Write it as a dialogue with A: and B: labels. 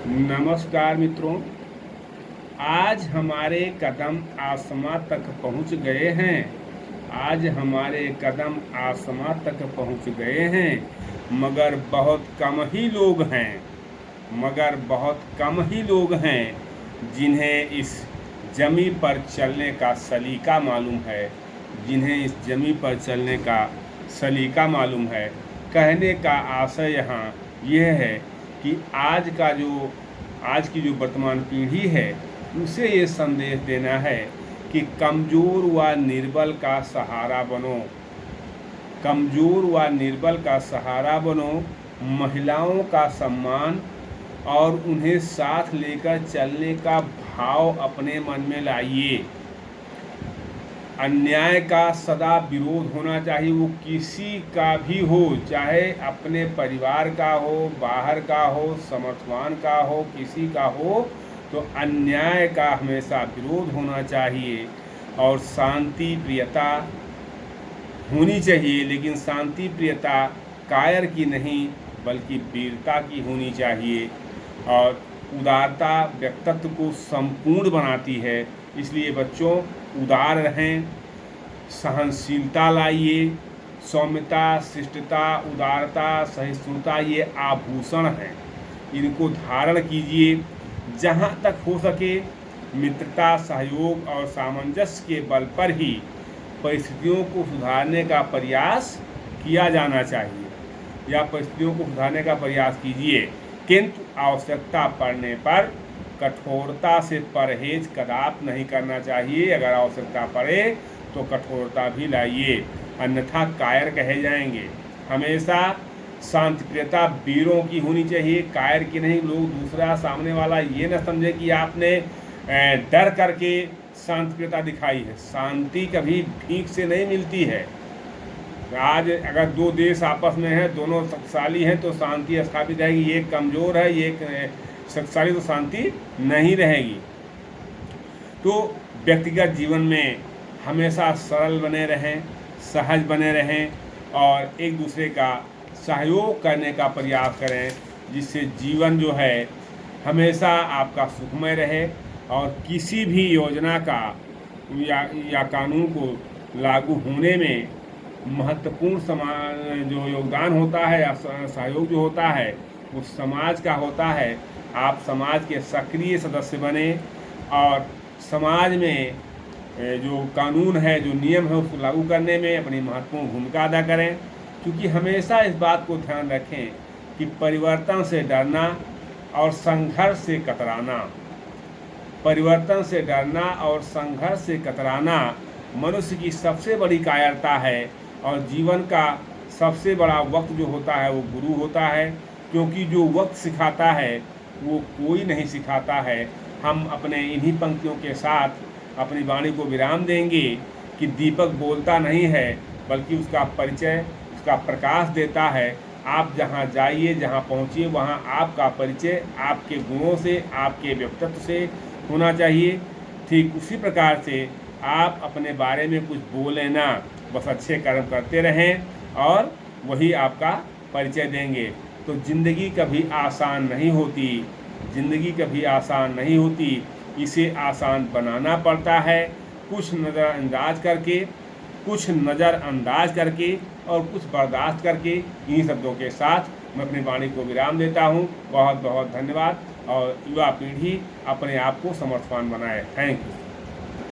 A: नमस्कार मित्रों। आज हमारे कदम आसमां तक पहुंच गए हैं। आज हमारे कदम आसमां तक पहुंच गए हैं, मगर बहुत कम ही लोग हैं बहुत कम ही लोग हैं जिन्हें इस जमी पर चलने का सलीका मालूम है। कहने का आशय यहाँ यह है कि आज की जो वर्तमान पीढ़ी है उसे ये संदेश देना है कि कमज़ोर व निर्बल का सहारा बनो। महिलाओं का सम्मान और उन्हें साथ लेकर चलने का भाव अपने मन में लाइए। अन्याय का सदा विरोध होना चाहिए, वो किसी का भी हो, चाहे अपने परिवार का हो, बाहर का हो, समर्थवान का हो, किसी का हो, तो अन्याय का हमेशा विरोध होना चाहिए। और शांति प्रियता होनी चाहिए, लेकिन शांति प्रियता कायर की नहीं बल्कि वीरता की होनी चाहिए। और उदारता व्यक्तित्व को संपूर्ण बनाती है, इसलिए बच्चों उदार रहें, सहनशीलता लाइए। सौम्यता, शिष्टता, उदारता, सहिष्णुता ये आभूषण हैं, इनको धारण कीजिए। जहाँ तक हो सके मित्रता, सहयोग और सामंजस्य के बल पर ही परिस्थितियों को सुधारने का प्रयास किया जाना चाहिए, या परिस्थितियों को सुधारने का प्रयास कीजिए, किंतु आवश्यकता पड़ने पर कठोरता से परहेज कदापि नहीं करना चाहिए। अगर आवश्यकता पड़े तो कठोरता भी लाइए, अन्यथा कायर कहे जाएंगे। हमेशा शांतिप्रियता वीरों की होनी चाहिए, कायर की नहीं। लोग दूसरा सामने वाला ये न समझे कि आपने डर करके शांतिप्रियता दिखाई है। शांति कभी भीख से नहीं मिलती है। आज अगर दो देश आपस में हैं, दोनों शक्तिशाली हैं, तो शांति स्थापित रहेगी। एक कमज़ोर है, एक शक्तिशाली, तो शांति नहीं रहेगी। तो व्यक्तिगत जीवन में हमेशा सरल बने रहें, सहज बने रहें और एक दूसरे का सहयोग करने का प्रयास करें, जिससे जीवन जो है हमेशा आपका सुखमय रहे। और किसी भी योजना का या कानून को लागू होने में महत्वपूर्ण जो योगदान होता है या सहयोग जो होता है वो समाज का होता है। आप समाज के सक्रिय सदस्य बने और समाज में जो कानून है, जो नियम है, उसको लागू करने में अपनी महत्वपूर्ण भूमिका अदा करें। क्योंकि हमेशा इस बात को ध्यान रखें कि परिवर्तन से डरना और संघर्ष से कतराना मनुष्य की सबसे बड़ी कायरता है। और जीवन का सबसे बड़ा वक्त जो होता है वो गुरु होता है, क्योंकि जो वक्त सिखाता है वो कोई नहीं सिखाता है। हम अपने इन्हीं पंक्तियों के साथ अपनी वाणी को विराम देंगे कि दीपक बोलता नहीं है बल्कि उसका परिचय, उसका प्रकाश देता है। आप जहाँ जाइए, जहाँ पहुँचिए, वहाँ आपका परिचय आपके गुणों से, आपके व्यक्तित्व से होना चाहिए। ठीक उसी प्रकार से आप अपने बारे में कुछ बोलें ना, बस अच्छे कर्म करते रहें और वही आपका परिचय देंगे। तो ज़िंदगी कभी आसान नहीं होती, इसे आसान बनाना पड़ता है। कुछ नज़रअंदाज करके और कुछ बर्दाश्त करके। इन्हीं शब्दों के साथ मैं अपनी वाणी को विराम देता हूँ। बहुत बहुत धन्यवाद। और युवा पीढ़ी अपने आप को समर्थवान बनाए। Thank you.